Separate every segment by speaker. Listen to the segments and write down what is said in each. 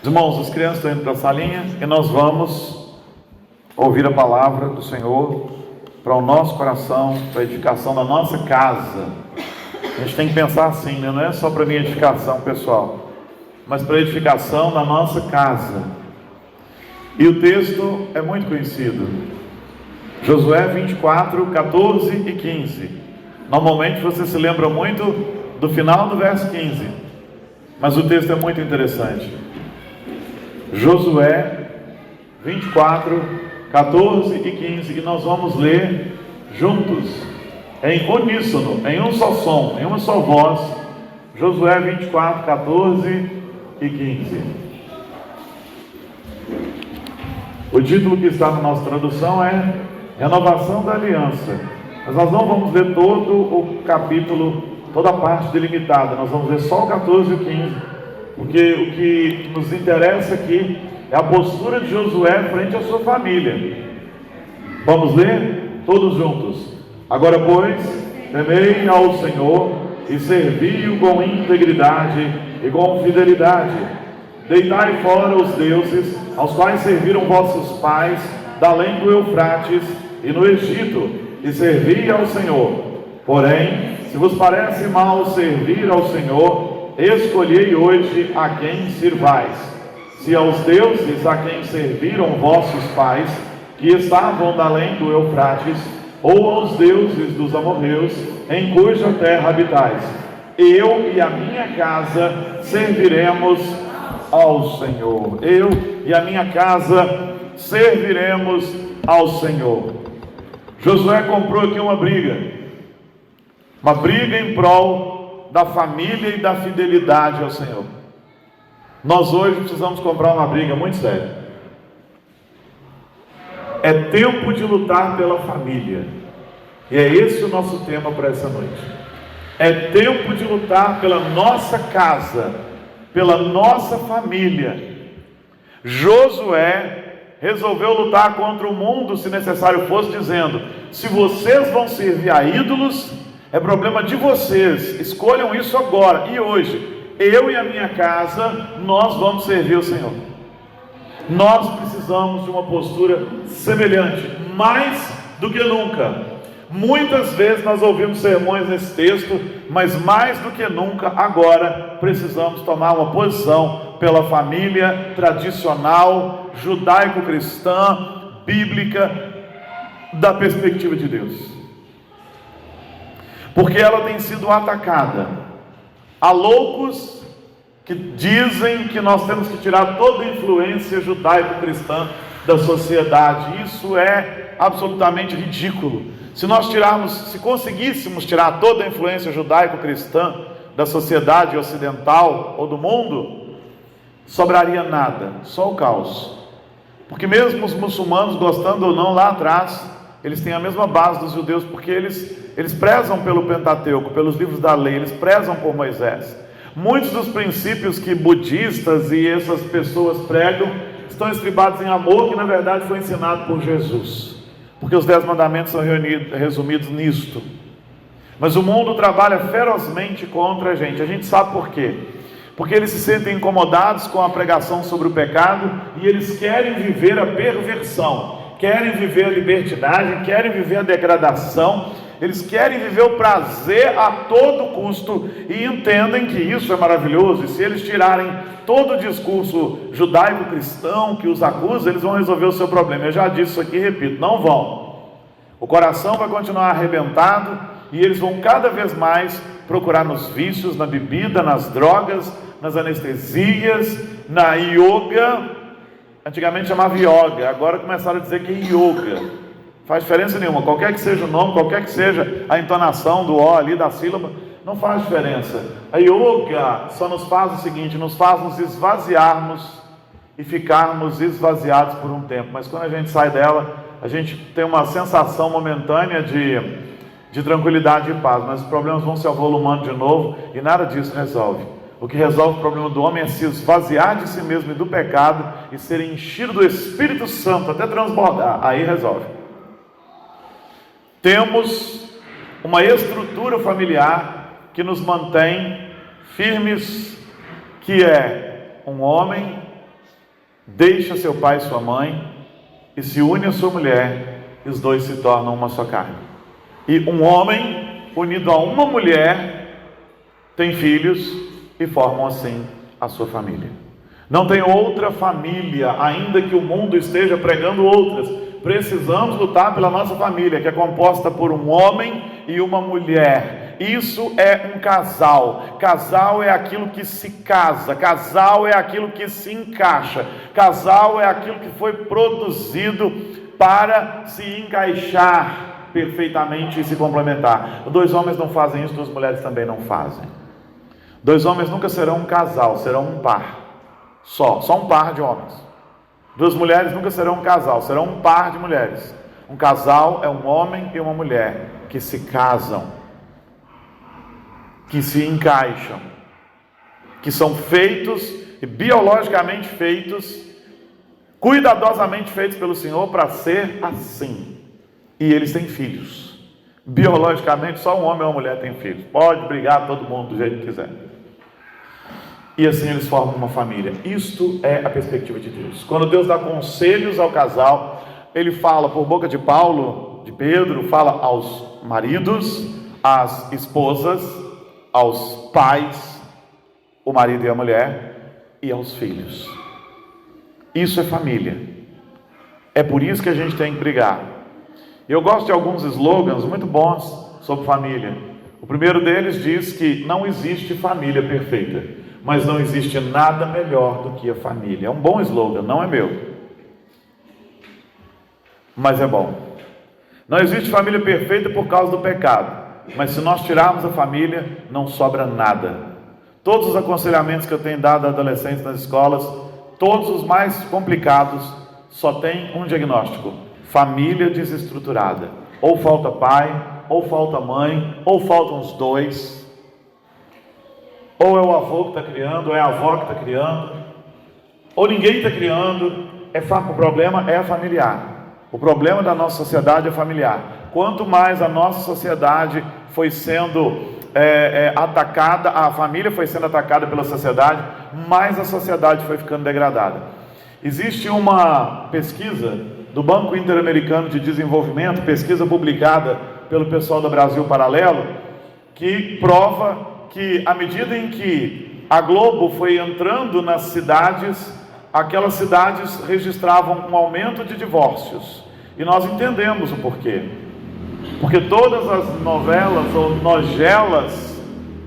Speaker 1: Irmãos, as crianças estão indo para a salinha e nós vamos ouvir a palavra do Senhor para o nosso coração, para a edificação da nossa casa. A gente tem que pensar assim, né? Não é só para a minha edificação pessoal, mas para a edificação da nossa casa. E o texto é muito conhecido, Josué 24, 14 e 15. Normalmente você se lembra muito do final do verso 15, mas o texto é muito interessante. Josué 24, 14 e 15, que nós vamos ler juntos, em uníssono, em um só som, em uma só voz. Josué 24, 14 e 15. O título que está na nossa tradução é Renovação da Aliança. Mas nós não vamos ler todo o capítulo, toda a parte delimitada. Nós vamos ler só o 14 e o 15. Porque o que nos interessa aqui é a postura de Josué frente à sua família. Vamos ler todos juntos. Agora, pois, temei ao Senhor e servi-o com integridade e com fidelidade. Deitai fora os deuses aos quais serviram vossos pais da além do Eufrates e no Egito, e servi ao Senhor. Porém, se vos parece mal servir ao Senhor, escolhei hoje a quem sirvais: se aos deuses a quem serviram vossos pais, que estavam da além do Eufrates, ou aos deuses dos amorreus, em cuja terra habitais. Eu e a minha casa serviremos ao Senhor. Eu e a minha casa serviremos ao Senhor. Josué comprou aqui uma briga em prol da família e da fidelidade ao Senhor. Nós hoje precisamos comprar uma briga muito séria. É tempo de lutar pela família, e é esse o nosso tema para essa noite. É tempo de lutar pela nossa casa, pela nossa família. Josué resolveu lutar contra o mundo, se necessário fosse, dizendo: se vocês vão servir a ídolos, é problema de vocês, escolham isso agora e hoje. Eu e a minha casa, nós vamos servir o Senhor. Nós precisamos de uma postura semelhante, mais do que nunca. Muitas vezes nós ouvimos sermões nesse texto, mas mais do que nunca agora precisamos tomar uma posição pela família tradicional, judaico-cristã, bíblica, da perspectiva de Deus. Porque ela tem sido atacada. Há loucos que dizem que nós temos que tirar toda a influência judaico-cristã da sociedade. Isso é absolutamente ridículo. Se conseguíssemos tirar toda a influência judaico-cristã da sociedade ocidental ou do mundo, sobraria nada, só o caos. Porque mesmo os muçulmanos, gostando ou não, lá atrás, eles têm a mesma base dos judeus, porque eles prezam pelo Pentateuco, pelos livros da lei, eles prezam por Moisés. Muitos dos princípios que budistas e essas pessoas pregam estão estribados em amor, que na verdade foi ensinado por Jesus, porque os 10 mandamentos são resumidos nisto. Mas o mundo trabalha ferozmente contra a gente sabe por quê? Porque eles se sentem incomodados com a pregação sobre o pecado, e eles querem viver a perversão, querem viver a libertinagem, querem viver a degradação, eles querem viver o prazer a todo custo, e entendem que isso é maravilhoso, e se eles tirarem todo o discurso judaico-cristão que os acusa, eles vão resolver o seu problema. Eu já disse isso aqui e repito, não vão. O coração vai continuar arrebentado, e eles vão cada vez mais procurar nos vícios, na bebida, nas drogas, nas anestesias, na yoga. Antigamente chamava yoga, agora começaram a dizer que é yoga. Faz diferença nenhuma, qualquer que seja o nome, qualquer que seja a entonação do O ali, da sílaba, não faz diferença. A yoga só nos faz o seguinte, nos faz nos esvaziarmos e ficarmos esvaziados por um tempo. Mas quando a gente sai dela, a gente tem uma sensação momentânea de tranquilidade e paz, mas os problemas vão se avolumando de novo, e nada disso resolve. O que resolve o problema do homem é se esvaziar de si mesmo e do pecado, e ser enchido do Espírito Santo até transbordar. Aí resolve. Temos uma estrutura familiar que nos mantém firmes, que é um homem deixa seu pai e sua mãe e se une à sua mulher, e os dois se tornam uma só carne. E um homem unido a uma mulher tem filhos e formam assim a sua família. Não tem outra família, ainda que o mundo esteja pregando outras. Precisamos lutar pela nossa família, que é composta por um homem e uma mulher. Isso é um casal. Casal é aquilo que se casa. Casal é aquilo que se encaixa. Casal é aquilo que foi produzido para se encaixar perfeitamente e se complementar. Dois homens não fazem isso, duas mulheres também não fazem. Dois homens nunca serão um casal, serão um par. Só um par de homens. Duas mulheres nunca serão um casal, serão um par de mulheres. Um casal é um homem e uma mulher que se casam, que se encaixam, que são feitos, biologicamente feitos, cuidadosamente feitos pelo Senhor para ser assim. E eles têm filhos. Biologicamente, só um homem ou uma mulher tem filhos. Pode brigar todo mundo do jeito que quiser. E assim eles formam uma família. Isto é a perspectiva de Deus. Quando Deus dá conselhos ao casal, Ele fala por boca de Paulo, de Pedro, fala aos maridos, às esposas, aos pais, o marido e a mulher, e aos filhos. Isso é família. É por isso que a gente tem que brigar. Eu gosto de alguns slogans muito bons sobre família. O primeiro deles diz que não existe família perfeita, mas não existe nada melhor do que a família. É um bom slogan, não é meu, mas é bom. Não existe família perfeita por causa do pecado, mas se nós tirarmos a família, não sobra nada. Todos os aconselhamentos que eu tenho dado a adolescentes nas escolas, todos os mais complicados, só tem um diagnóstico: família desestruturada. Ou falta pai, ou falta mãe, ou faltam os dois. Ou é o avô que está criando, ou é a avó que está criando, ou ninguém está criando. O problema é familiar. O problema da nossa sociedade é familiar. Quanto mais a nossa sociedade foi sendo atacada, a família foi sendo atacada pela sociedade, mais a sociedade foi ficando degradada. Existe uma pesquisa do Banco Interamericano de Desenvolvimento, pesquisa publicada pelo pessoal do Brasil Paralelo, que prova que à medida em que a Globo foi entrando nas cidades, aquelas cidades registravam um aumento de divórcios. E nós entendemos o porquê. Porque todas as novelas ou novelas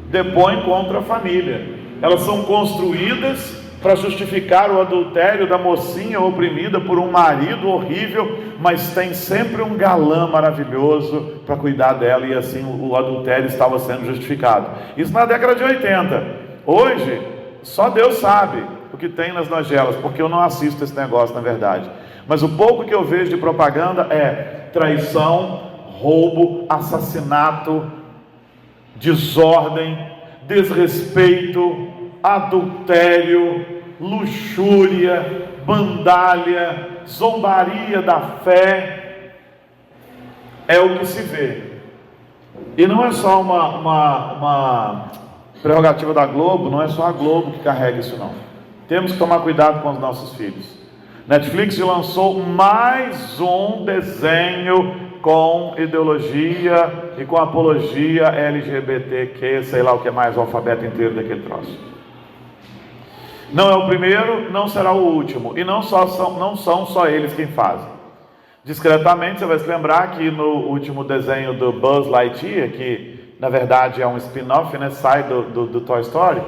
Speaker 1: depõem contra a família. Elas são construídas para justificar o adultério da mocinha oprimida por um marido horrível, mas tem sempre um galã maravilhoso para cuidar dela, e assim o adultério estava sendo justificado. Isso na década de 80. Hoje, só Deus sabe o que tem nas novelas, porque eu não assisto esse negócio, na verdade. Mas o pouco que eu vejo de propaganda é traição, roubo, assassinato, desordem, desrespeito, adultério, luxúria, bandalha, zombaria da fé. É o que se vê. E não é só uma prerrogativa da Globo, não é só a Globo que carrega isso não. Temos que tomar cuidado com os nossos filhos. Netflix lançou mais um desenho com ideologia e com apologia LGBTQ, sei lá o que é mais, o alfabeto inteiro daquele troço. Não é o primeiro, não será o último, e não são só eles quem fazem. Discretamente, você vai se lembrar que no último desenho do Buzz Lightyear, que na verdade é um spin-off, né, sai do Toy Story,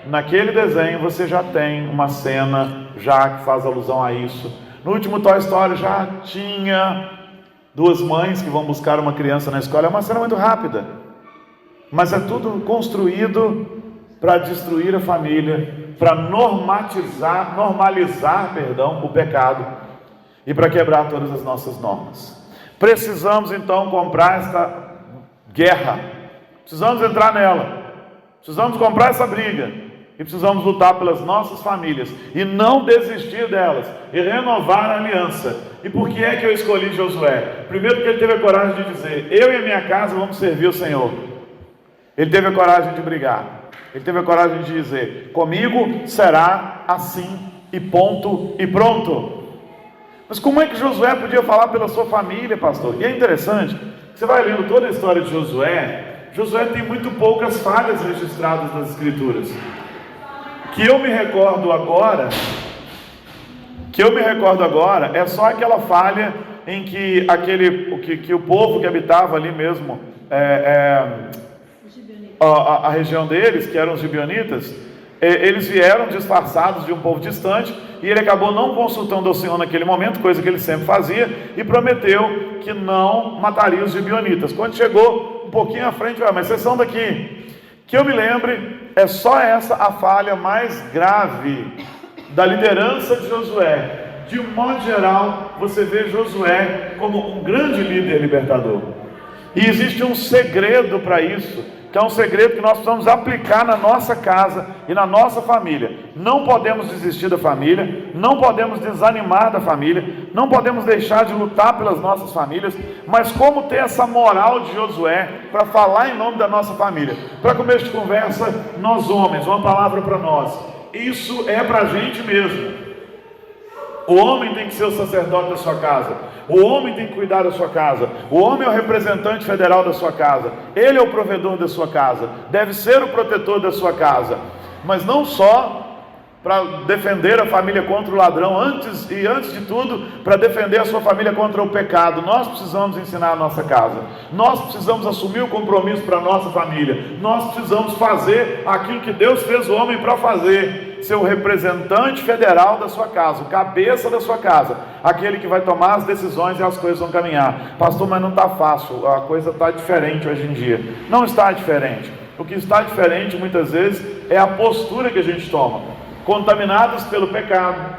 Speaker 1: naquele desenho você já tem uma cena já que faz alusão a isso. No último Toy Story já tinha duas mães que vão buscar uma criança na escola. É uma cena muito rápida, mas é tudo construído para destruir a família, para normalizar o pecado e para quebrar todas as nossas normas. Precisamos então comprar esta guerra, precisamos entrar nela, precisamos comprar essa briga e precisamos lutar pelas nossas famílias e não desistir delas e renovar a aliança. E por que é que eu escolhi Josué? Primeiro, porque ele teve a coragem de dizer: eu e a minha casa vamos servir o Senhor. Ele teve a coragem de brigar. Ele teve a coragem de dizer: comigo será assim. e ponto e pronto. Mas como é que Josué podia falar pela sua família, pastor? E é interessante, você vai lendo toda a história de Josué, Josué tem muito poucas falhas registradas nas Escrituras. Que eu me recordo agora é só aquela falha em que que o povo que habitava ali mesmo, a região deles, que eram os gibeonitas, eles vieram disfarçados de um povo distante, e ele acabou não consultando o Senhor naquele momento, coisa que ele sempre fazia, e prometeu que não mataria os gibeonitas. Quando chegou um pouquinho à frente, mas vocês são daqui. Que eu me lembre, é só essa a falha mais grave da liderança de Josué. De um modo geral, você vê Josué como um grande líder libertador. E existe um segredo para isso, que é um segredo que nós precisamos aplicar na nossa casa e na nossa família. Não podemos desistir da família, não podemos desanimar da família, não podemos deixar de lutar pelas nossas famílias, mas como ter essa moral de Josué para falar em nome da nossa família? Para começo de conversa, nós homens, uma palavra para nós. Isso é para a gente mesmo. O homem tem que ser o sacerdote da sua casa. O homem tem que cuidar da sua casa. O homem é o representante federal da sua casa. Ele é o provedor da sua casa. Deve ser o protetor da sua casa. Mas não só para defender a família contra o ladrão, antes de tudo, para defender a sua família contra o pecado. Nós precisamos ensinar a nossa casa. Nós precisamos assumir o compromisso para a nossa família. Nós precisamos fazer aquilo que Deus fez o homem para fazer. Ser o representante federal da sua casa, o cabeça da sua casa, aquele que vai tomar as decisões e as coisas vão caminhar. Pastor, mas não está fácil, a coisa está diferente hoje em dia. Não está diferente. O que está diferente muitas vezes é a postura que a gente toma. Contaminados pelo pecado,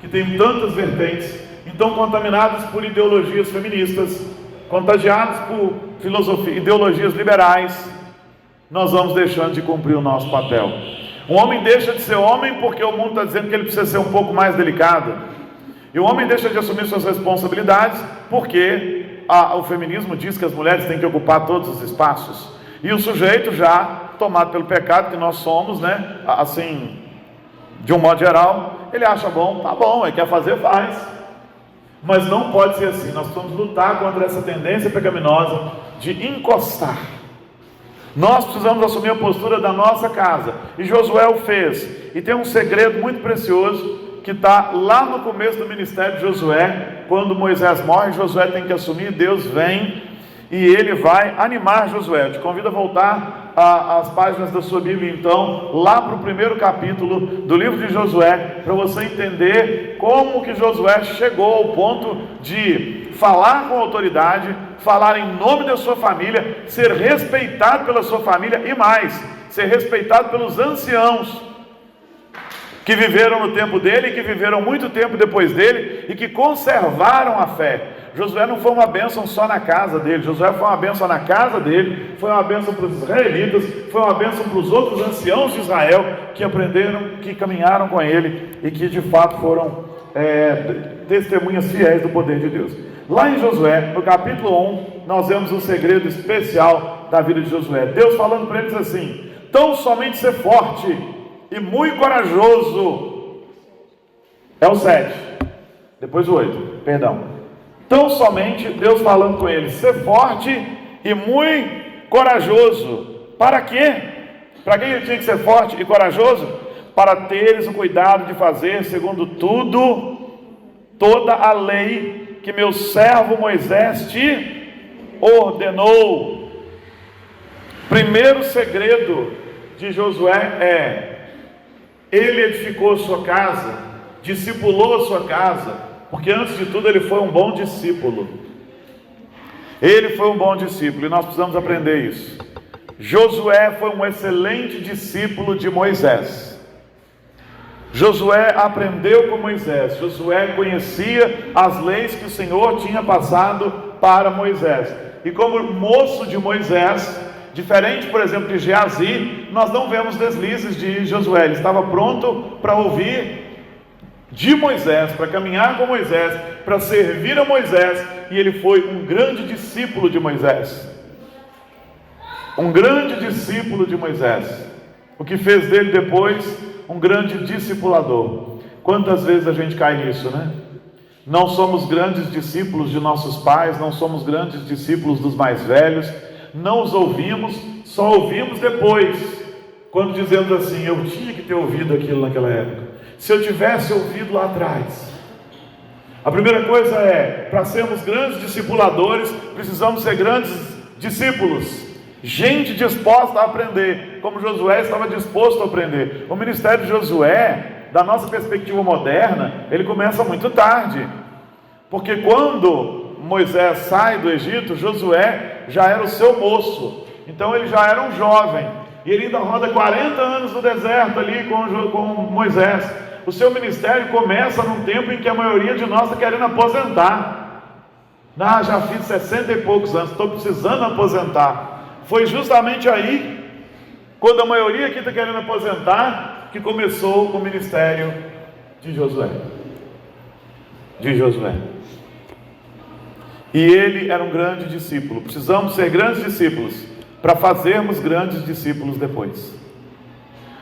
Speaker 1: que tem tantas vertentes, então contaminados por ideologias feministas, contagiados por ideologias liberais, nós vamos deixando de cumprir o nosso papel. Um homem deixa de ser homem porque o mundo está dizendo que ele precisa ser um pouco mais delicado. E o homem deixa de assumir suas responsabilidades porque o feminismo diz que as mulheres têm que ocupar todos os espaços. E o sujeito, já tomado pelo pecado que nós somos, né? Assim, de um modo geral, ele acha bom, tá bom, ele quer fazer, faz. Mas não pode ser assim. Nós precisamos lutar contra essa tendência pecaminosa de encostar. Nós precisamos assumir a postura da nossa casa. E Josué o fez. E tem um segredo muito precioso que está lá no começo do ministério de Josué. Quando Moisés morre, Josué tem que assumir. Deus vem e ele vai animar Josué. Eu te convido a voltar às páginas da sua Bíblia, então, lá para o primeiro capítulo do livro de Josué, para você entender como que Josué chegou ao ponto de falar com autoridade, falar em nome da sua família, ser respeitado pela sua família e mais, ser respeitado pelos anciãos que viveram no tempo dele, que viveram muito tempo depois dele e que conservaram a fé. Josué não foi uma bênção só na casa dele, Josué foi uma bênção na casa dele, foi uma bênção para os israelitas, foi uma bênção para os outros anciãos de Israel que aprenderam, que caminharam com ele e que de fato foram testemunhas fiéis do poder de Deus. Lá em Josué, no capítulo 1, nós vemos um segredo especial da vida de Josué. Deus falando para eles assim: tão somente ser forte e muito corajoso. É o 7, depois o 8, perdão. Tão somente Deus falando com eles: ser forte e muito corajoso. Para quê? Para que ele tinha que ser forte e corajoso? Para teres o cuidado de fazer segundo toda a lei que meu servo Moisés te ordenou. Primeiro segredo de Josué ele edificou sua casa, discipulou a sua casa, porque antes de tudo ele foi um bom discípulo. Ele foi um bom discípulo e nós precisamos aprender isso. Josué foi um excelente discípulo de Moisés. Josué aprendeu com Moisés. Josué conhecia as leis que o Senhor tinha passado para Moisés. E como moço de Moisés, diferente, por exemplo, de Geazi, nós não vemos deslizes de Josué. Ele estava pronto para ouvir de Moisés, para caminhar com Moisés, para servir a Moisés. E ele foi um grande discípulo de Moisés. Um grande discípulo de Moisés. O que fez dele depois um grande discipulador. Quantas vezes a gente cai nisso, né? Não somos grandes discípulos de nossos pais, não somos grandes discípulos dos mais velhos, não os ouvimos, só ouvimos depois, quando dizemos assim: eu tinha que ter ouvido aquilo naquela época, se eu tivesse ouvido lá atrás. A primeira coisa é, para sermos grandes discipuladores, precisamos ser grandes discípulos, gente disposta a aprender, como Josué estava disposto a aprender. O ministério de Josué, da nossa perspectiva moderna, ele começa muito tarde, porque quando Moisés sai do Egito, Josué já era o seu moço, então ele já era um jovem, e ele ainda roda 40 anos no deserto ali com Moisés. O seu ministério começa num tempo em que a maioria de nós está querendo aposentar. Já fiz 60 e poucos anos, estou precisando aposentar. Foi justamente aí, quando a maioria aqui está querendo aposentar, que começou o ministério de Josué. E ele era um grande discípulo. Precisamos ser grandes discípulos para fazermos grandes discípulos depois.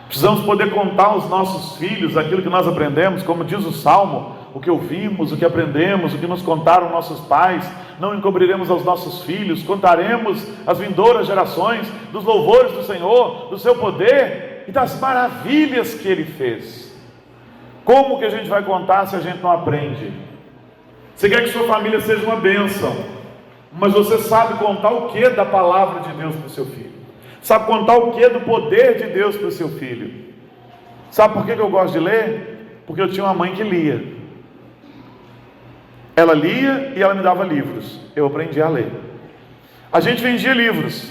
Speaker 1: Precisamos poder contar aos nossos filhos aquilo que nós aprendemos, como diz o Salmo: o que ouvimos, o que aprendemos, o que nos contaram nossos pais, não encobriremos aos nossos filhos, contaremos às vindouras gerações dos louvores do Senhor, do seu poder e das maravilhas que Ele fez. Como que a gente vai contar se a gente não aprende? Você quer que sua família seja uma bênção, mas você sabe contar o que da palavra de Deus para o seu filho? Sabe contar o que do poder de Deus para o seu filho? Sabe por que eu gosto de ler? Porque eu tinha uma mãe que lia. Ela lia e ela me dava livros. Eu aprendi a ler. A gente vendia livros,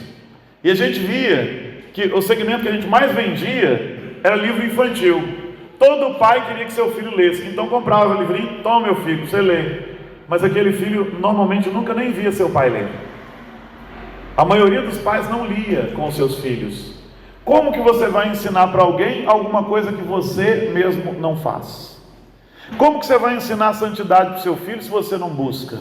Speaker 1: e a gente via que o segmento que a gente mais vendia era livro infantil. Todo pai queria que seu filho lesse, então comprava o livrinho: toma meu filho, você lê. Mas aquele filho normalmente nunca nem via seu pai ler. A maioria dos pais não lia com os seus filhos. Como que você vai ensinar para alguém alguma coisa que você mesmo não faz? Como que você vai ensinar a santidade para o seu filho se você não busca?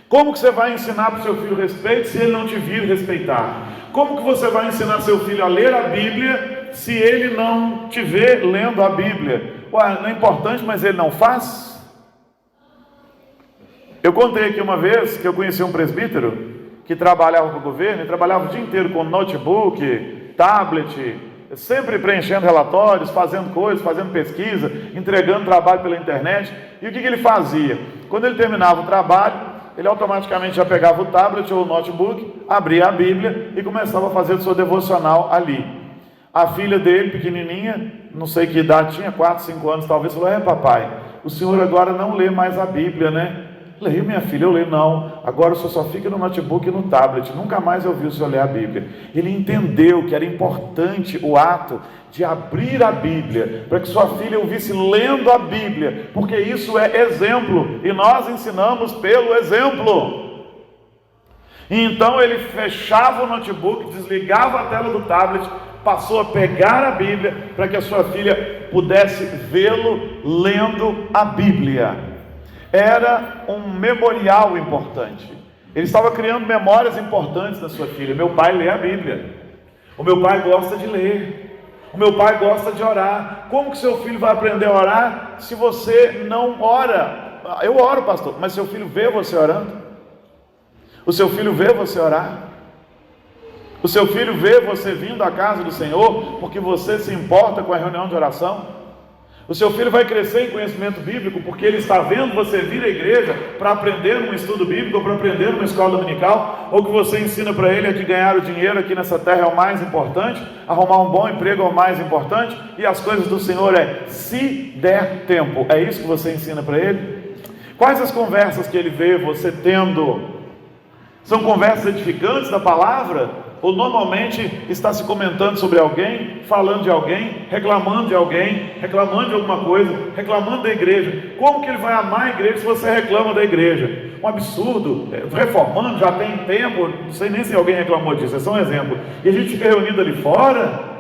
Speaker 1: Como que você vai ensinar para o seu filho respeito se ele não te vir respeitar? Como que você vai ensinar seu filho a ler a Bíblia se ele não te vê lendo a Bíblia? Ué, não é importante, mas ele não faz? Eu contei aqui uma vez que eu conheci um presbítero que trabalhava para o governo, e trabalhava o dia inteiro com notebook, tablet, sempre preenchendo relatórios, fazendo coisas, fazendo pesquisa, entregando trabalho pela internet. E o que ele fazia? Quando ele terminava o trabalho, ele automaticamente já pegava o tablet ou o notebook, abria a Bíblia e começava a fazer o seu devocional ali. A filha dele, pequenininha, não sei que idade tinha, 4, 5 anos talvez, falou: papai, o senhor agora não lê mais a Bíblia, né? Leio, minha filha. Eu leio. Não, agora o senhor só fica no notebook e no tablet, nunca mais eu vi o senhor ler a Bíblia. Ele entendeu que era importante o ato de abrir a Bíblia, para que sua filha ouvisse lendo a Bíblia, porque isso é exemplo, e nós ensinamos pelo exemplo. E então ele fechava o notebook, desligava a tela do tablet, passou a pegar a Bíblia, para que a sua filha pudesse vê-lo lendo a Bíblia. Era um memorial importante. Ele estava criando memórias importantes da sua filha. Meu pai lê a Bíblia. O meu pai gosta de ler. O meu pai gosta de orar. Como que seu filho vai aprender a orar se você não ora? Eu oro, pastor, mas seu filho vê você orando? O seu filho vê você orar? O seu filho vê você vindo à casa do Senhor porque você se importa com a reunião de oração? O seu filho vai crescer em conhecimento bíblico porque ele está vendo você vir à igreja para aprender num estudo bíblico, ou para aprender numa escola dominical, ou que você ensina para ele que ganhar o dinheiro aqui nessa terra é o mais importante, arrumar um bom emprego é o mais importante, e as coisas do Senhor é se der tempo. É isso que você ensina para ele? Quais as conversas que ele vê você tendo? São conversas edificantes da palavra? Ou normalmente está se comentando sobre alguém, falando de alguém, reclamando de alguma coisa, reclamando da igreja? Como que ele vai amar a igreja se você reclama da igreja? Um absurdo. Reformando, já tem tempo, não sei nem se alguém reclamou disso, é só um exemplo. E a gente fica reunido ali fora?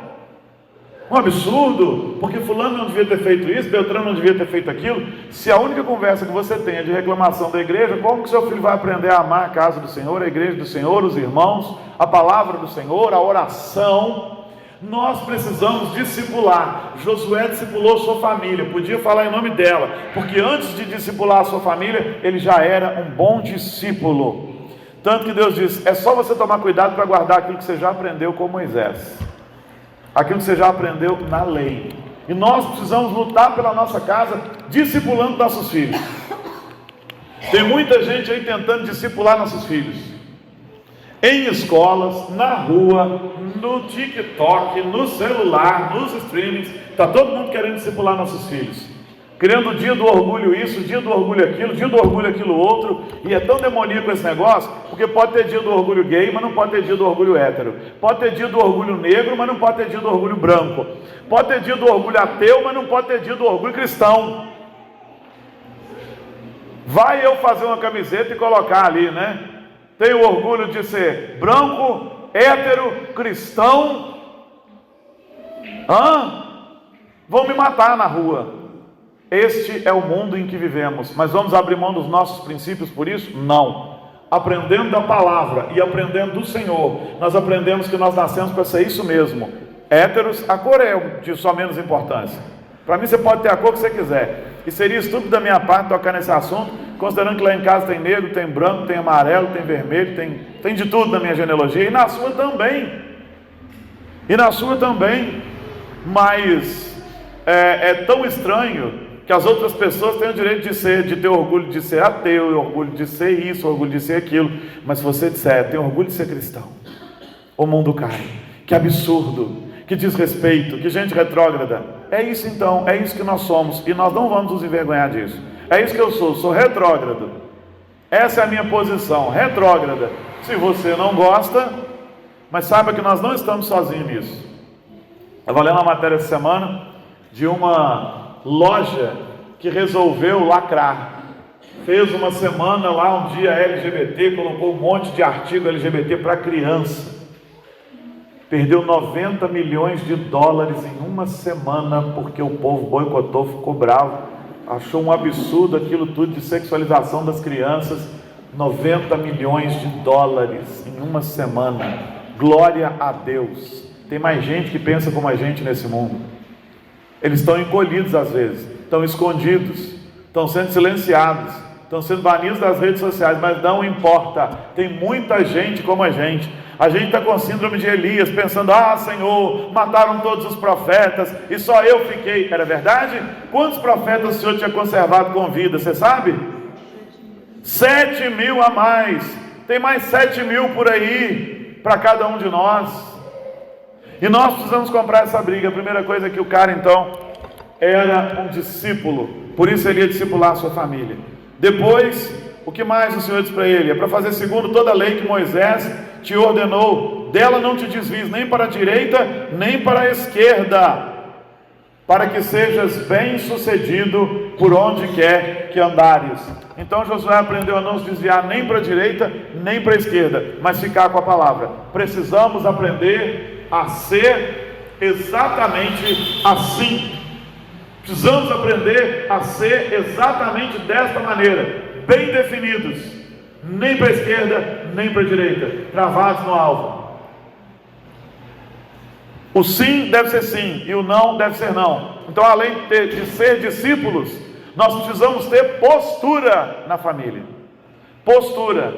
Speaker 1: Um absurdo, porque fulano não devia ter feito isso, Beltrano não devia ter feito aquilo. Se a única conversa que você tem é de reclamação da igreja, como que seu filho vai aprender a amar a casa do Senhor, a igreja do Senhor, os irmãos, a palavra do Senhor, a oração? Nós precisamos discipular. Josué discipulou sua família, podia falar em nome dela, porque antes de discipular a sua família, ele já era um bom discípulo. Tanto que Deus diz, é só você tomar cuidado para guardar aquilo que você já aprendeu com Moisés, aquilo que você já aprendeu na lei. E nós precisamos lutar pela nossa casa, discipulando nossos filhos. Tem muita gente aí tentando discipular nossos filhos, em escolas, na rua, no TikTok, no celular, nos streamings. Está todo mundo querendo discipular nossos filhos, criando o dia do orgulho isso, o dia do orgulho aquilo, o dia do orgulho aquilo outro. E é tão demoníaco esse negócio, porque pode ter dia do orgulho gay, mas não pode ter dia do orgulho hétero. Pode ter dia do orgulho negro, mas não pode ter dia do orgulho branco. Pode ter dia do orgulho ateu, mas não pode ter dia do orgulho cristão. Vai eu fazer uma camiseta e colocar ali, né? Tenho orgulho de ser branco, hétero, cristão. Vão me matar na rua. Este é o mundo em que vivemos. Mas vamos abrir mão dos nossos princípios por isso? Não. Aprendendo da palavra e aprendendo do Senhor, nós aprendemos que nós nascemos para ser isso mesmo. Héteros, a cor é de só menos importância. Para mim você pode ter a cor que você quiser. E seria estúpido da minha parte tocar nesse assunto, considerando que lá em casa tem negro, tem branco, tem amarelo, tem vermelho, tem de tudo na minha genealogia, e na sua também. E na sua também. Mas é tão estranho que as outras pessoas têm o direito de ter orgulho de ser ateu, orgulho de ser isso, orgulho de ser aquilo. Mas se você disser, tem orgulho de ser cristão, o mundo cai. Que absurdo, que desrespeito, que gente retrógrada. É isso então, é isso que nós somos, e nós não vamos nos envergonhar disso. É isso que eu sou retrógrado. Essa é a minha posição, retrógrada. Se você não gosta, mas saiba que nós não estamos sozinhos nisso. Eu vou ler uma matéria essa semana de uma loja que resolveu lacrar. Fez uma semana lá, um dia LGBT, colocou um monte de artigo LGBT para criança. Perdeu 90 milhões de dólares em uma semana, porque o povo boicotou, ficou bravo, achou um absurdo aquilo tudo de sexualização das crianças. 90 milhões de dólares em uma semana. Glória a Deus. Tem mais gente que pensa como a gente nesse mundo. Eles estão encolhidos às vezes, estão escondidos, estão sendo silenciados, estão sendo banidos das redes sociais, mas não importa, tem muita gente como a gente. A gente está com síndrome de Elias, pensando, Senhor, mataram todos os profetas e só eu fiquei. Era verdade? Quantos profetas o Senhor tinha conservado com vida, você sabe? 7.000 a mais. Tem mais 7.000 por aí, para cada um de nós. E nós precisamos comprar essa briga. A primeira coisa é que o cara então era um discípulo, por isso ele ia discipular a sua família. Depois, o que mais o Senhor diz para ele? É para fazer segundo toda a lei que Moisés te ordenou. Dela não te desvies nem para a direita, nem para a esquerda, para que sejas bem sucedido por onde quer que andares. Então Josué aprendeu a não se desviar nem para a direita, nem para a esquerda, mas ficar com a palavra. Precisamos aprender a ser exatamente assim. Precisamos aprender a ser exatamente desta maneira, bem definidos, nem para a esquerda, nem para a direita, travados no alvo. O sim deve ser sim, e o não deve ser não. Então, além de ser discípulos, nós precisamos ter postura na família. Postura,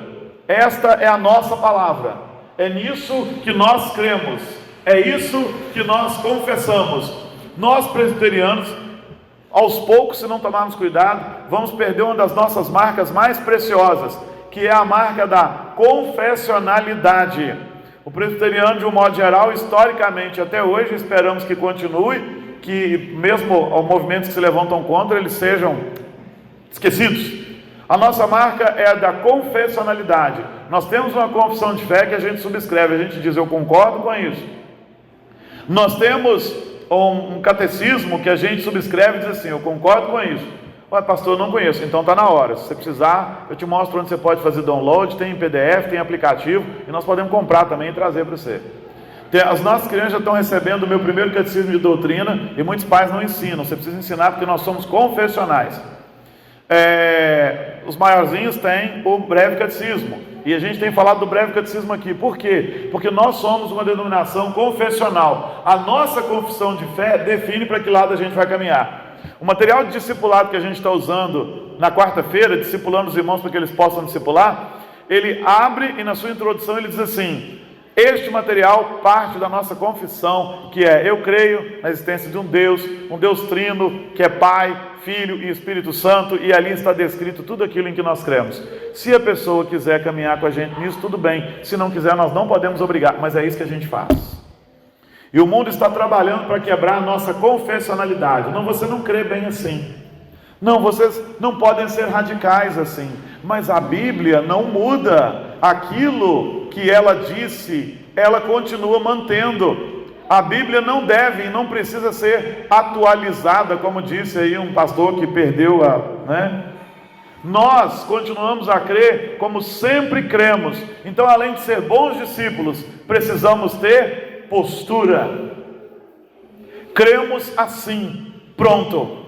Speaker 1: esta é a nossa palavra, é nisso que nós cremos, é isso que nós confessamos. Nós presbiterianos, aos poucos, se não tomarmos cuidado, vamos perder uma das nossas marcas mais preciosas, que é a marca da confessionalidade. O presbiteriano, de um modo geral, historicamente até hoje, esperamos que continue, que mesmo os movimentos que se levantam contra, eles sejam esquecidos. A nossa marca é a da confessionalidade. Nós temos uma confissão de fé que a gente subscreve, a gente diz, eu concordo com isso. Nós temos um catecismo que a gente subscreve e diz assim, eu concordo com isso. Ué, pastor, eu não conheço, então está na hora. Se você precisar, eu te mostro onde você pode fazer download, tem em PDF, tem aplicativo, e nós podemos comprar também e trazer para você. As nossas crianças já estão recebendo o meu primeiro catecismo de doutrina, e muitos pais não ensinam. Você precisa ensinar porque nós somos confessionais. Os maiorzinhos têm o breve catecismo, e a gente tem falado do breve catecismo aqui. Por quê? Porque nós somos uma denominação confessional. A nossa confissão de fé define para que lado a gente vai caminhar. O material de discipulado que a gente está usando na quarta-feira, discipulando os irmãos para que eles possam discipular, ele abre e na sua introdução ele diz assim: este material parte da nossa confissão, que é: eu creio na existência de um Deus trino, que é Pai, Filho e Espírito Santo, e ali está descrito tudo aquilo em que nós cremos. Se a pessoa quiser caminhar com a gente nisso, tudo bem. Se não quiser, nós não podemos obrigar, mas é isso que a gente faz. E o mundo está trabalhando para quebrar a nossa confessionalidade. Não, você não crê bem assim. Não, vocês não podem ser radicais assim. Mas a Bíblia não muda aquilo que ela disse, ela continua mantendo. A Bíblia não deve e não precisa ser atualizada, como disse aí um pastor que perdeu Nós continuamos a crer como sempre cremos. Então, além de ser bons discípulos, precisamos ter postura. Cremos assim, pronto.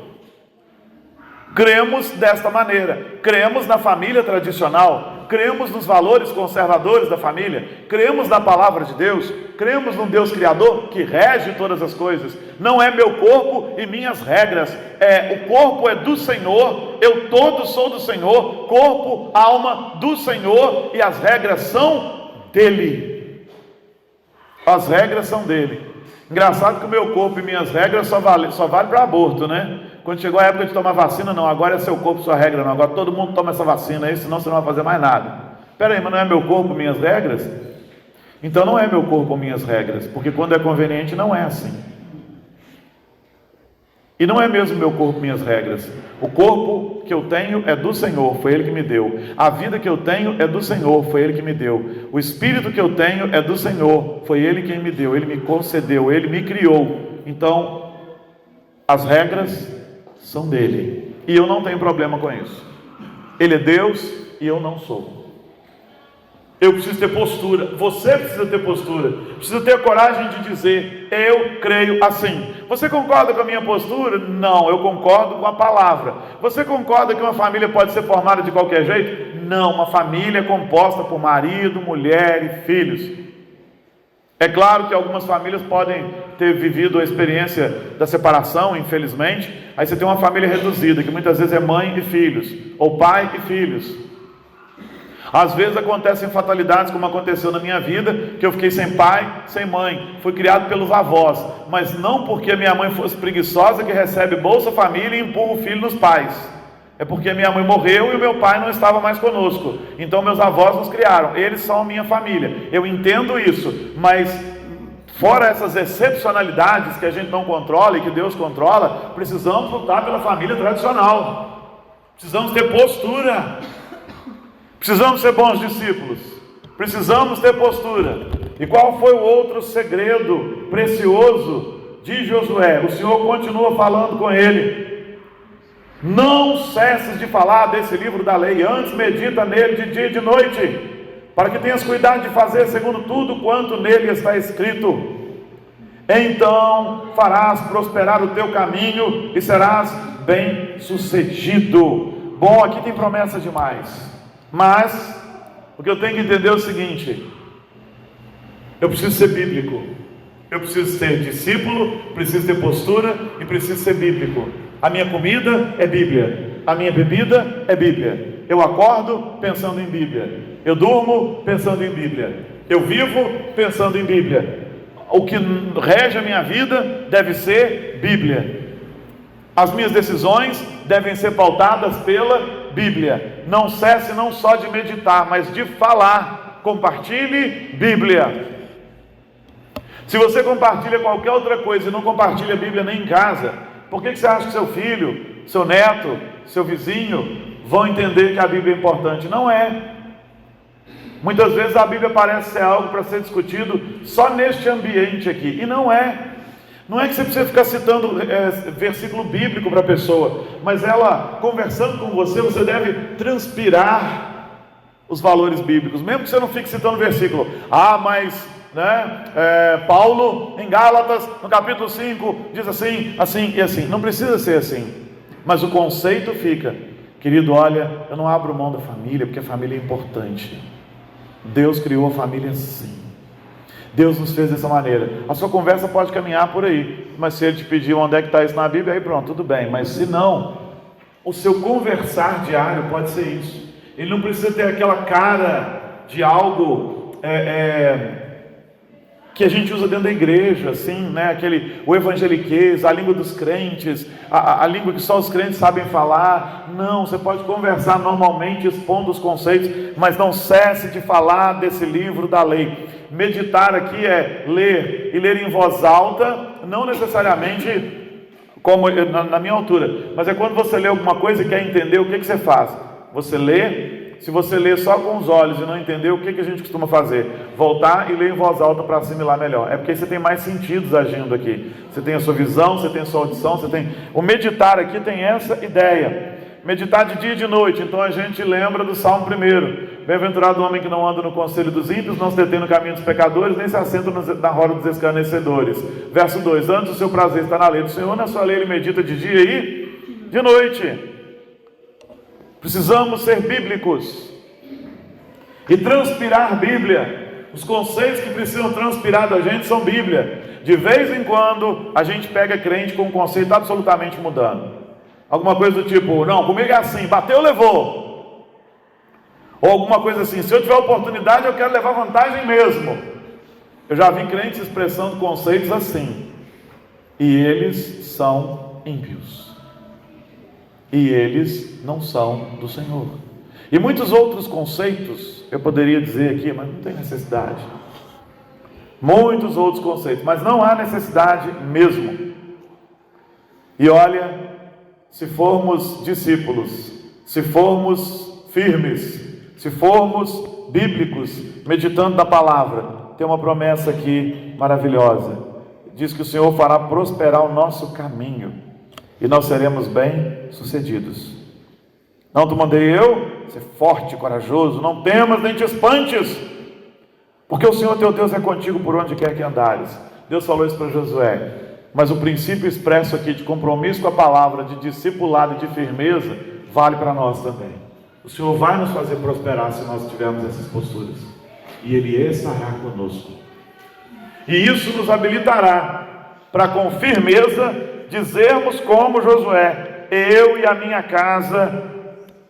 Speaker 1: Cremos desta maneira. Cremos na família tradicional. Cremos nos valores conservadores da família. Cremos na palavra de Deus. Cremos num Deus Criador que rege todas as coisas. Não é meu corpo e minhas regras. O corpo é do Senhor. Eu todo sou do Senhor. Corpo, alma do Senhor. E as regras são dele. As regras são dele. Engraçado que o meu corpo e minhas regras só vale para aborto, né? Quando chegou a época de tomar vacina, não, agora é seu corpo, sua regra, não. Agora todo mundo toma essa vacina aí, senão você não vai fazer mais nada. Espera aí, mas não é meu corpo, minhas regras? Então não é meu corpo, minhas regras, porque quando é conveniente não é assim. E não é mesmo meu corpo, minhas regras. O corpo que eu tenho é do Senhor, foi Ele que me deu. A vida que eu tenho é do Senhor, foi Ele que me deu. O espírito que eu tenho é do Senhor, foi Ele quem me deu, Ele me concedeu, Ele me criou. Então, as regras são dele, e eu não tenho problema com isso. Ele é Deus e eu não sou. Eu preciso ter postura, você precisa ter postura, precisa ter a coragem de dizer: eu creio assim. Você concorda com a minha postura? Não, eu concordo com a palavra. Você concorda que uma família pode ser formada de qualquer jeito? Não, uma família é composta por marido, mulher e filhos. É claro que algumas famílias podem ter vivido a experiência da separação, infelizmente. Aí você tem uma família reduzida, que muitas vezes é mãe e filhos, ou pai e filhos. Às vezes acontecem fatalidades, como aconteceu na minha vida, que eu fiquei sem pai, sem mãe. Fui criado pelos avós, mas não porque a minha mãe fosse preguiçosa, que recebe Bolsa Família e empurra o filho nos pais. É porque minha mãe morreu e o meu pai não estava mais conosco. Então meus avós nos criaram, eles são a minha família. Eu entendo isso, mas fora essas excepcionalidades que a gente não controla e que Deus controla, precisamos lutar pela família tradicional. Precisamos ter postura. Precisamos ser bons discípulos. Precisamos ter postura. E qual foi o outro segredo precioso de Josué? O Senhor continua falando com ele: não cesses de falar desse livro da lei, antes medita nele de dia e de noite, para que tenhas cuidado de fazer segundo tudo quanto nele está escrito. Então farás prosperar o teu caminho e serás bem sucedido. Bom, aqui tem promessa demais, mas o que eu tenho que entender é o seguinte: eu preciso ser bíblico, eu preciso ser discípulo, preciso ter postura e preciso ser bíblico. A minha comida é Bíblia, a minha bebida é Bíblia. Eu acordo pensando em Bíblia, eu durmo pensando em Bíblia, eu vivo pensando em Bíblia. O que rege a minha vida deve ser Bíblia. As minhas decisões devem ser pautadas pela Bíblia. Não cesse não só de meditar, mas de falar. Compartilhe Bíblia. Se você compartilha qualquer outra coisa e não compartilha a Bíblia nem em casa, por que você acha que seu filho, seu neto, seu vizinho vão entender que a Bíblia é importante? Não é. Muitas vezes a Bíblia parece ser algo para ser discutido só neste ambiente aqui, e não é. Não é que você precisa ficar citando versículo bíblico para a pessoa, mas ela conversando com você, você deve transpirar os valores bíblicos, mesmo que você não fique citando versículo. Mas Paulo em Gálatas no capítulo 5 diz assim, assim e assim. Não precisa ser assim, mas o conceito fica Querido, olha, eu não abro mão da família, porque a família é importante. Deus criou a família assim. Deus nos fez dessa maneira. A sua conversa pode caminhar por aí, mas se ele te pedir onde é que está isso na Bíblia, aí pronto, tudo bem. Mas se não, o seu conversar diário pode ser isso. Ele não precisa ter aquela cara de algo que a gente usa dentro da igreja, assim, né? O evangeliquez, a língua dos crentes, a língua que só os crentes sabem falar. Não, você pode conversar normalmente, expondo os conceitos, mas não cesse de falar desse livro da lei. Meditar aqui é ler, e ler em voz alta, não necessariamente como na minha altura, mas é quando você lê alguma coisa e quer entender, o que você faz? Você lê. Se você lê só com os olhos e não entender, o que a gente costuma fazer? Voltar e ler em voz alta para assimilar melhor. É porque você tem mais sentidos agindo aqui. Você tem a sua visão, você tem a sua audição, você tem... O meditar aqui tem essa ideia. Meditar de dia e de noite. Então a gente lembra do Salmo 1. Bem-aventurado o homem que não anda no conselho dos ímpios, não se detém no caminho dos pecadores, nem se assenta na roda dos escarnecedores. Verso 2. Antes o seu prazer está na lei do Senhor, na sua lei ele medita de dia e de noite. Precisamos ser bíblicos e transpirar Bíblia. Os conceitos que precisam transpirar da gente são Bíblia. De vez em quando a gente pega crente com um conceito absolutamente mudando. Alguma coisa do tipo, não, comigo é assim, bateu, levou. Ou alguma coisa assim, se eu tiver oportunidade eu quero levar vantagem mesmo. Eu já vi crentes expressando conceitos assim. E eles são ímpios. E eles não são do Senhor. E muitos outros conceitos, eu poderia dizer aqui, mas não tem necessidade. Muitos outros conceitos, mas não há necessidade mesmo. E olha, se formos discípulos, se formos firmes, se formos bíblicos, meditando na palavra, tem uma promessa aqui maravilhosa. Diz que o Senhor fará prosperar o nosso caminho. E nós seremos bem-sucedidos. Não te mandei eu ser forte e corajoso, não temas nem te espantes, porque o Senhor teu Deus é contigo por onde quer que andares. Deus falou isso para Josué, mas o princípio expresso aqui de compromisso com a palavra, de discipulado e de firmeza, vale para nós também. O Senhor vai nos fazer prosperar se nós tivermos essas posturas, e Ele estará conosco, e isso nos habilitará para com firmeza dizermos como Josué, eu e a minha casa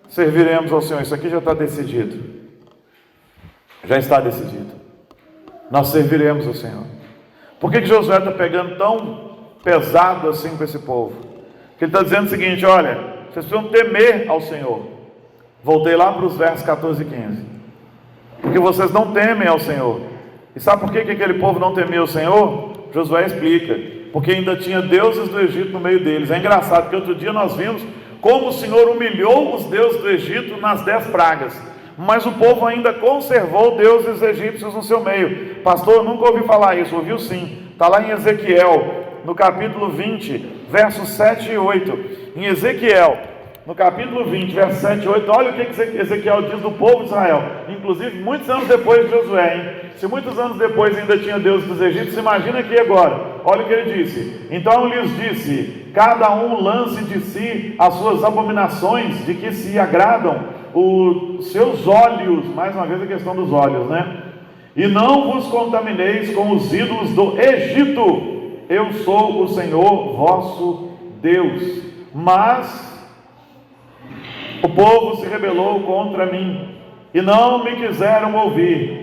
Speaker 1: serviremos ao Senhor. Isso aqui já está decidido. Já está decidido. Nós serviremos ao Senhor. Por que Josué está pegando tão pesado assim com esse povo? Porque ele está dizendo o seguinte, olha, vocês precisam temer ao Senhor. Voltei lá para os versos 14 e 15. Porque vocês não temem ao Senhor. E sabe por que aquele povo não temia o Senhor? Josué explica. Porque ainda tinha deuses do Egito no meio deles. É engraçado que outro dia nós vimos como o Senhor humilhou os deuses do Egito nas 10 pragas. Mas o povo ainda conservou deuses egípcios no seu meio. Pastor, eu nunca ouvi falar isso. Ouviu sim. Está lá em Ezequiel, no capítulo 20, versos 7 e 8. Em Ezequiel, no capítulo 20, versos 7 e 8, olha o que Ezequiel diz do povo de Israel. Inclusive, muitos anos depois de Josué, hein? Se muitos anos depois ainda tinha deuses dos egípcios, imagina aqui agora. Olha o que ele disse. Então lhes disse, cada um lance de si as suas abominações, de que se agradam os seus olhos. Mais uma vez a questão dos olhos, né? E não vos contamineis com os ídolos do Egito. Eu sou o Senhor vosso Deus. Mas o povo se rebelou contra mim e não me quiseram ouvir.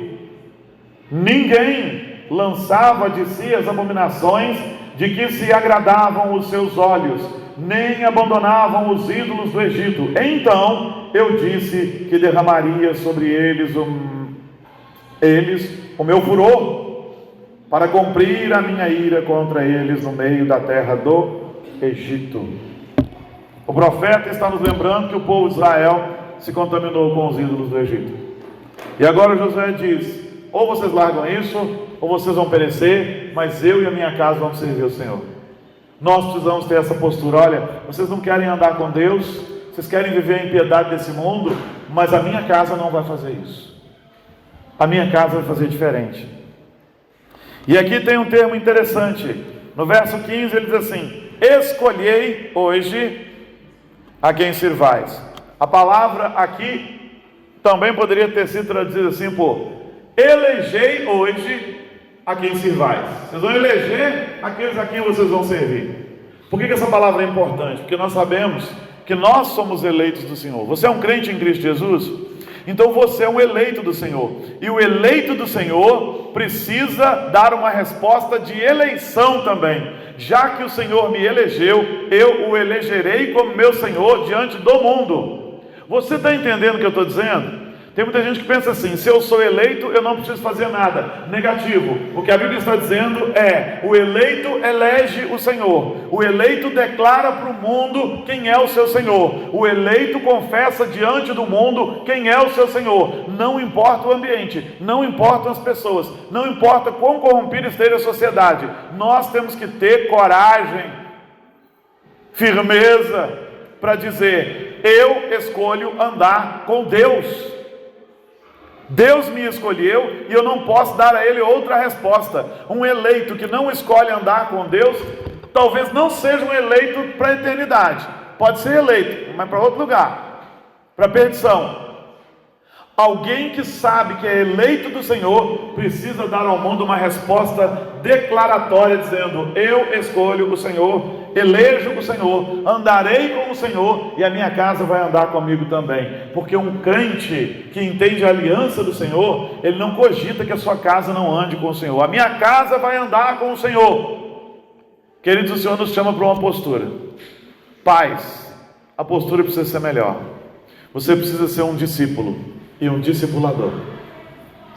Speaker 1: Ninguém lançava de si as abominações de que se agradavam os seus olhos, nem abandonavam os ídolos do Egito. Então eu disse que derramaria sobre eles o meu furor, para cumprir a minha ira contra eles no meio da terra do Egito. O profeta está nos lembrando que o povo de Israel se contaminou com os ídolos do Egito. E agora Josué diz, ou vocês largam isso, ou vocês vão perecer, mas eu e a minha casa vamos servir o Senhor. Nós precisamos ter essa postura. Olha, vocês não querem andar com Deus, vocês querem viver a impiedade desse mundo, mas a minha casa não vai fazer isso. A minha casa vai fazer diferente. E aqui tem um termo interessante. No verso 15 ele diz assim, escolhei hoje a quem sirvais. A palavra aqui também poderia ter sido traduzida assim por: elegei hoje a quem servais. Vocês vão eleger aqueles a quem vocês vão servir. Por que essa palavra é importante? Porque nós sabemos que nós somos eleitos do Senhor. Você é um crente em Cristo Jesus? Então você é um eleito do Senhor. E o eleito do Senhor precisa dar uma resposta de eleição também. Já que o Senhor me elegeu, eu o elegerei como meu Senhor diante do mundo. Você está entendendo o que eu estou dizendo? Tem muita gente que pensa assim: se eu sou eleito, eu não preciso fazer nada. Negativo. O que a Bíblia está dizendo é: o eleito elege o Senhor. O eleito declara para o mundo quem é o seu Senhor. O eleito confessa diante do mundo quem é o seu Senhor. Não importa o ambiente, não importam as pessoas, não importa quão corrompida esteja a sociedade. Nós temos que ter coragem, firmeza, para dizer: eu escolho andar com Deus. Deus me escolheu e eu não posso dar a Ele outra resposta. Um eleito que não escolhe andar com Deus, talvez não seja um eleito para a eternidade. Pode ser eleito, mas para outro lugar, para a perdição. Alguém que sabe que é eleito do Senhor precisa dar ao mundo uma resposta declaratória, dizendo: eu escolho o Senhor, elejo o Senhor, andarei com o Senhor e a minha casa vai andar comigo também. Porque um crente que entende a aliança do Senhor, ele não cogita que a sua casa não ande com o Senhor. A minha casa vai andar com o Senhor. Queridos, o Senhor nos chama para uma postura. Pais, a postura precisa ser melhor. Você precisa ser um discípulo e um discipulador.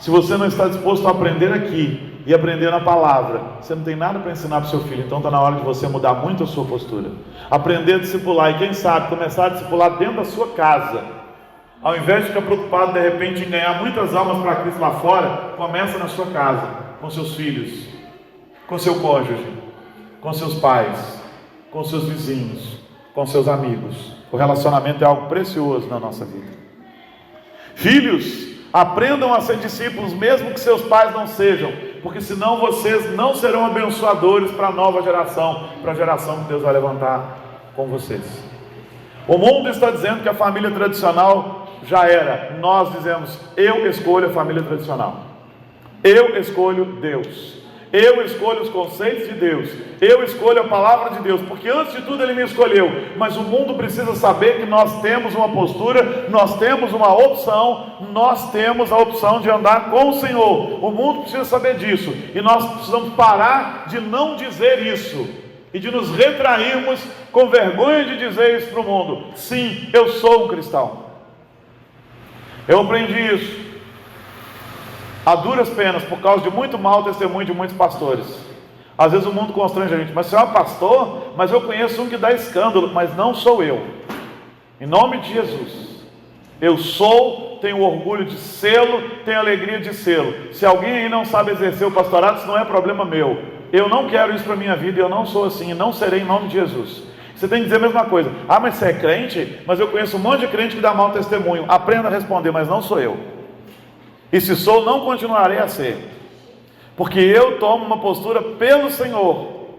Speaker 1: Se você não está disposto a aprender aqui e aprender na palavra, você não tem nada para ensinar para o seu filho. Então está na hora de você mudar muito a sua postura, aprender a discipular e quem sabe começar a discipular dentro da sua casa. Ao invés de ficar preocupado de repente em ganhar muitas almas para Cristo lá fora, começa na sua casa, com seus filhos, com seu cônjuge, com seus pais, com seus vizinhos, com seus amigos. O relacionamento é algo precioso na nossa vida. Filhos, aprendam a ser discípulos, mesmo que seus pais não sejam, porque senão vocês não serão abençoadores para a nova geração, para a geração que Deus vai levantar com vocês. O mundo está dizendo que a família tradicional já era. Nós dizemos: eu escolho a família tradicional, eu escolho Deus, eu escolho os conceitos de Deus, eu escolho a palavra de Deus, porque antes de tudo Ele me escolheu. Mas o mundo precisa saber que nós temos uma postura, nós temos uma opção, nós temos a opção de andar com o Senhor. O mundo precisa saber disso, e nós precisamos parar de não dizer isso, e de nos retrairmos com vergonha de dizer isso para o mundo. Sim, eu sou um cristão. Eu aprendi isso a duras penas, por causa de muito mau testemunho de muitos pastores. Às vezes o mundo constrange a gente: mas você é um pastor? Mas eu conheço um que dá escândalo. Mas não sou eu. Em nome de Jesus, eu sou, tenho orgulho de sê-lo, tenho alegria de sê-lo. Se alguém aí não sabe exercer o pastorado, isso não é problema meu. Eu não quero isso para a minha vida, eu não sou assim, e não serei em nome de Jesus. Você tem que dizer a mesma coisa: ah, mas você é crente? Mas eu conheço um monte de crente que dá mau testemunho. Aprenda a responder: mas não sou eu. E se sou, não continuarei a ser, porque eu tomo uma postura pelo Senhor.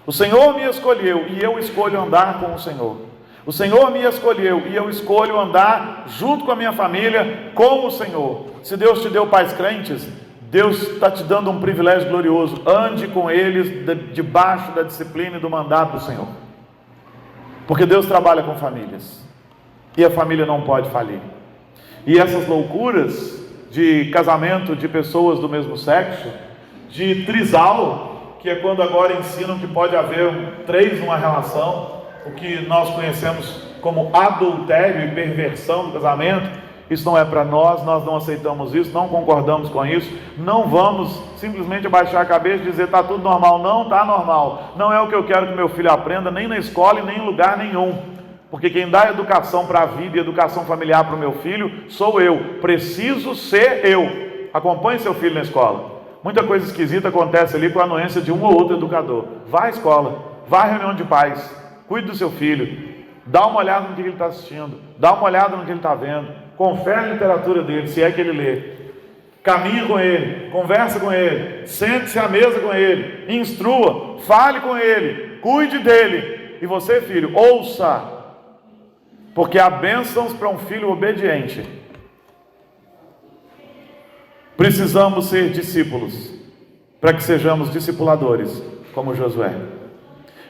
Speaker 1: O Senhor me escolheu e eu escolho andar com o Senhor. O Senhor me escolheu e eu escolho andar junto com a minha família com o Senhor. Se Deus te deu pais crentes, Deus está te dando um privilégio glorioso. Ande com eles debaixo da disciplina e do mandato do Senhor, porque Deus trabalha com famílias e a família não pode falir. E essas loucuras de casamento de pessoas do mesmo sexo, de trisal, que é quando agora ensinam que pode haver 3 numa relação, o que nós conhecemos como adultério e perversão do casamento, isso não é para nós, nós não aceitamos isso, não concordamos com isso, não vamos simplesmente abaixar a cabeça e dizer: está tudo normal. Não está normal, não é o que eu quero que meu filho aprenda, nem na escola e nem em lugar nenhum. Porque quem dá educação para a vida e educação familiar para o meu filho sou eu. Preciso ser eu. Acompanhe seu filho na escola. Muita coisa esquisita acontece ali com a anuência de um ou outro educador. Vá à escola, vá à reunião de pais, cuide do seu filho, dá uma olhada no que ele está assistindo, dá uma olhada no que ele está vendo, confere a literatura dele, se é que ele lê, caminhe com ele, conversa com ele, sente-se à mesa com ele, instrua, fale com ele, cuide dele. E você, filho, ouça, porque há bênçãos para um filho obediente. Precisamos ser discípulos, para que sejamos discipuladores, como Josué.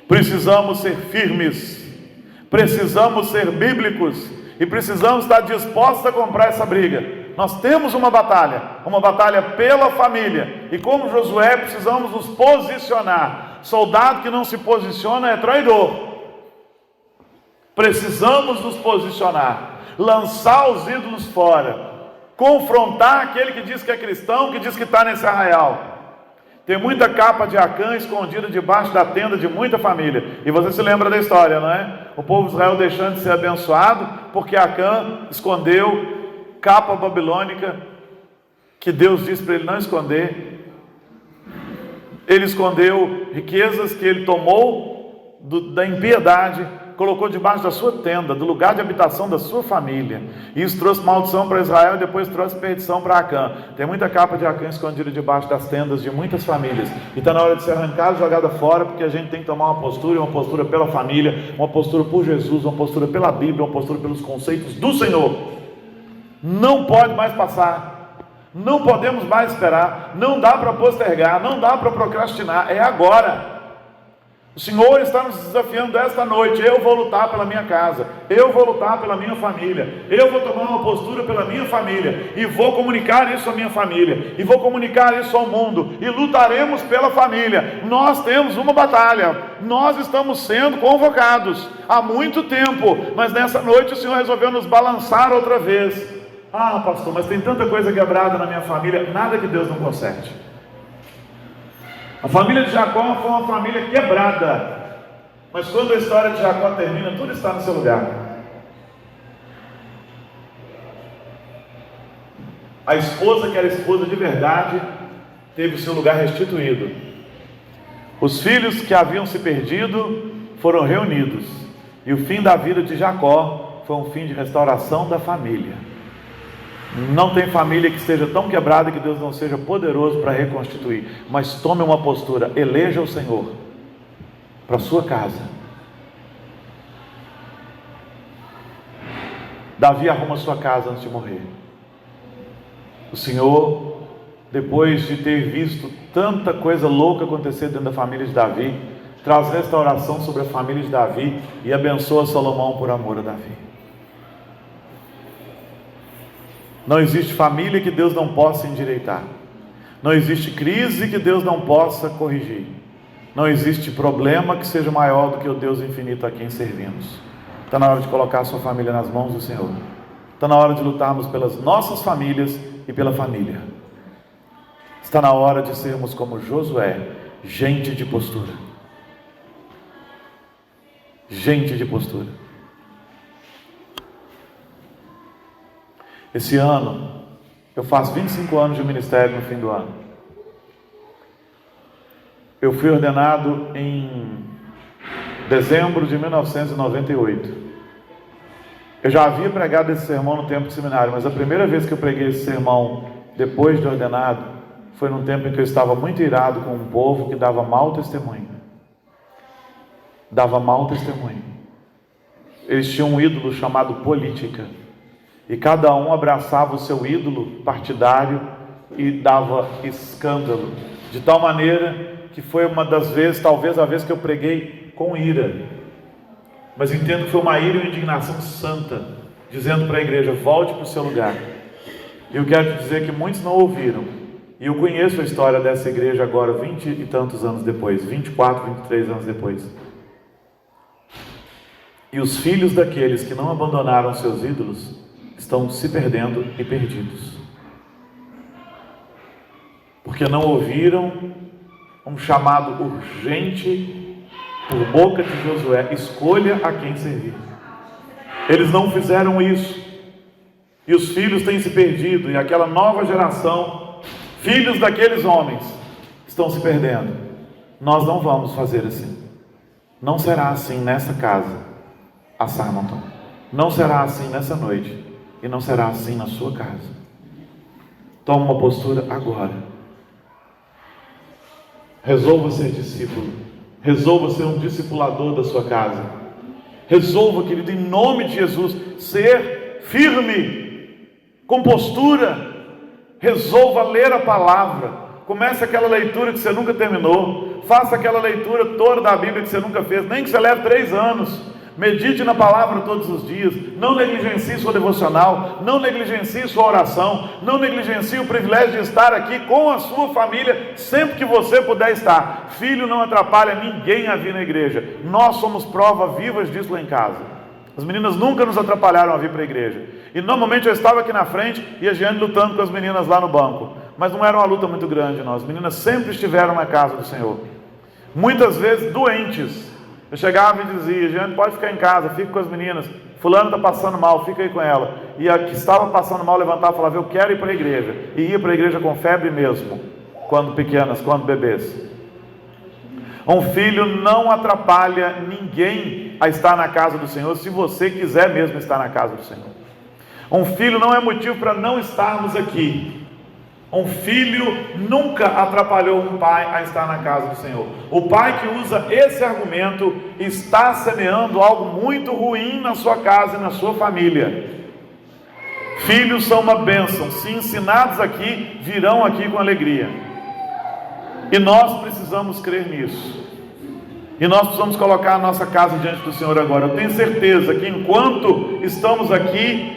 Speaker 1: Precisamos ser firmes, precisamos ser bíblicos, e precisamos estar dispostos a comprar essa briga. Nós temos uma batalha pela família, e como Josué precisamos nos posicionar. Soldado que não se posiciona é traidor. Precisamos nos posicionar, lançar os ídolos fora, confrontar aquele que diz que é cristão, que diz que está nesse arraial. Tem muita capa de Acã escondida debaixo da tenda de muita família. E você se lembra da história, não é? O povo de Israel deixando de ser abençoado, porque Acã escondeu capa babilônica, que Deus disse para ele não esconder. Ele escondeu riquezas que ele tomou da impiedade, colocou debaixo da sua tenda, do lugar de habitação da sua família. E isso trouxe maldição para Israel e depois trouxe perdição para Acã. Tem muita capa de Acã escondida debaixo das tendas de muitas famílias. E está na hora de ser arrancada e jogada fora, porque a gente tem que tomar uma postura pela família, uma postura por Jesus, uma postura pela Bíblia, uma postura pelos conceitos do Senhor. Não pode mais passar, não podemos mais esperar, não dá para postergar, não dá para procrastinar, é agora. O Senhor está nos desafiando esta noite. Eu vou lutar pela minha casa, eu vou lutar pela minha família, eu vou tomar uma postura pela minha família, e vou comunicar isso à minha família, e vou comunicar isso ao mundo, e lutaremos pela família. Nós temos uma batalha, nós estamos sendo convocados há muito tempo, mas nessa noite o Senhor resolveu nos balançar outra vez. Ah, pastor, mas tem tanta coisa quebrada na minha família. Nada que Deus não conserte. A família de Jacó foi uma família quebrada, mas quando a história de Jacó termina, tudo está no seu lugar. A esposa, que era esposa de verdade, teve o seu lugar restituído. Os filhos que haviam se perdido foram reunidos, e o fim da vida de Jacó foi um fim de restauração da família. Não tem família que esteja tão quebrada que Deus não seja poderoso para reconstituir. Mas tome uma postura, eleja o Senhor para a sua casa. Davi arruma sua casa antes de morrer. O Senhor, depois de ter visto tanta coisa louca acontecer dentro da família de Davi, traz restauração sobre a família de Davi e abençoa Salomão por amor a Davi. Não existe família que Deus não possa endireitar. Não existe crise que Deus não possa corrigir. Não existe problema que seja maior do que o Deus infinito a quem servimos. Está na hora de colocar a sua família nas mãos do Senhor. Está na hora de lutarmos pelas nossas famílias e pela família. Está na hora de sermos como Josué, gente de postura. Gente de postura. Esse ano, eu faço 25 anos de ministério no fim do ano. Eu fui ordenado em dezembro de 1998. Eu já havia pregado esse sermão no tempo de seminário, mas a primeira vez que eu preguei esse sermão depois de ordenado, foi num tempo em que eu estava muito irado com um povo que dava mau testemunho. Dava mau testemunho. Eles tinham um ídolo chamado política. E cada um abraçava o seu ídolo partidário e dava escândalo. De tal maneira que foi uma das vezes, talvez a vez que eu preguei com ira. Mas entendo que foi uma ira e uma indignação santa, dizendo para a igreja, volte para o seu lugar. E eu quero te dizer que muitos não ouviram. E eu conheço a história dessa igreja agora, 20 e tantos anos depois, 24, 23 anos depois. E os filhos daqueles que não abandonaram seus ídolos estão se perdendo e perdidos, porque não ouviram um chamado urgente por boca de Josué: escolha a quem servir. Eles não fizeram isso, e os filhos têm se perdido, e aquela nova geração, filhos daqueles homens, estão se perdendo. Nós não vamos fazer assim. Não será assim nessa casa, a Simonton. Não será assim nessa noite. E não será assim na sua casa. Toma uma postura agora. Resolva ser discípulo. Resolva ser um discipulador da sua casa. Resolva, querido, em nome de Jesus, ser firme, com postura. Resolva ler a palavra. Comece aquela leitura que você nunca terminou. Faça aquela leitura toda da Bíblia que você nunca fez, nem que você leve 3 anos. Medite na palavra todos os dias. Não negligencie sua devocional. Não negligencie sua oração. Não negligencie o privilégio de estar aqui com a sua família sempre que você puder estar. Filho não atrapalha ninguém a vir na igreja. Nós somos prova vivas disso lá em casa. As meninas nunca nos atrapalharam a vir para a igreja. E normalmente eu estava aqui na frente e a Giane lutando com as meninas lá no banco. Mas não era uma luta muito grande, não. As meninas sempre estiveram na casa do Senhor. Muitas vezes doentes. Eu chegava e dizia: Giane, pode ficar em casa, fica com as meninas. Fulano está passando mal, fica aí com ela. E a que estava passando mal levantava e falava: eu quero ir para a igreja. E ia para a igreja com febre mesmo, quando pequenas, quando bebês. Um filho não atrapalha ninguém a estar na casa do Senhor, se você quiser mesmo estar na casa do Senhor. Um filho não é motivo para não estarmos aqui. Um filho nunca atrapalhou um pai a estar na casa do Senhor. O pai que usa esse argumento está semeando algo muito ruim na sua casa e na sua família. Filhos são uma bênção. Se ensinados aqui, virão aqui com alegria. E nós precisamos crer nisso. E nós precisamos colocar a nossa casa diante do Senhor agora. Eu tenho certeza que enquanto estamos aqui,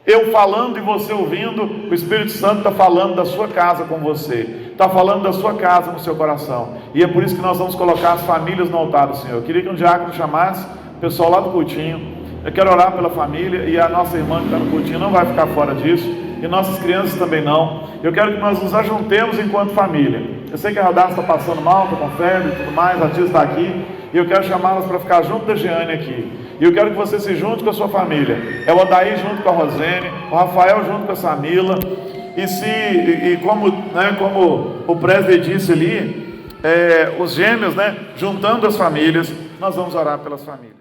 Speaker 1: eu falando e você ouvindo, o Espírito Santo está falando da sua casa com você, está falando da sua casa no seu coração. E é por isso que nós vamos colocar as famílias no altar do Senhor. Eu queria que um diácono chamasse o pessoal lá do cultinho. Eu quero orar pela família, e a nossa irmã que está no cultinho não vai ficar fora disso, e nossas crianças também não. Eu quero que nós nos ajuntemos enquanto família. Eu sei que a Radassa está passando mal, está com febre e tudo mais, a tia está aqui, e eu quero chamá-las para ficar junto da Giane aqui. E eu quero que você se junte com a sua família. É o Odaí junto com a Rosene, o Rafael junto com a Samila. E como o Presley disse ali, os gêmeos, juntando as famílias, nós vamos orar pelas famílias.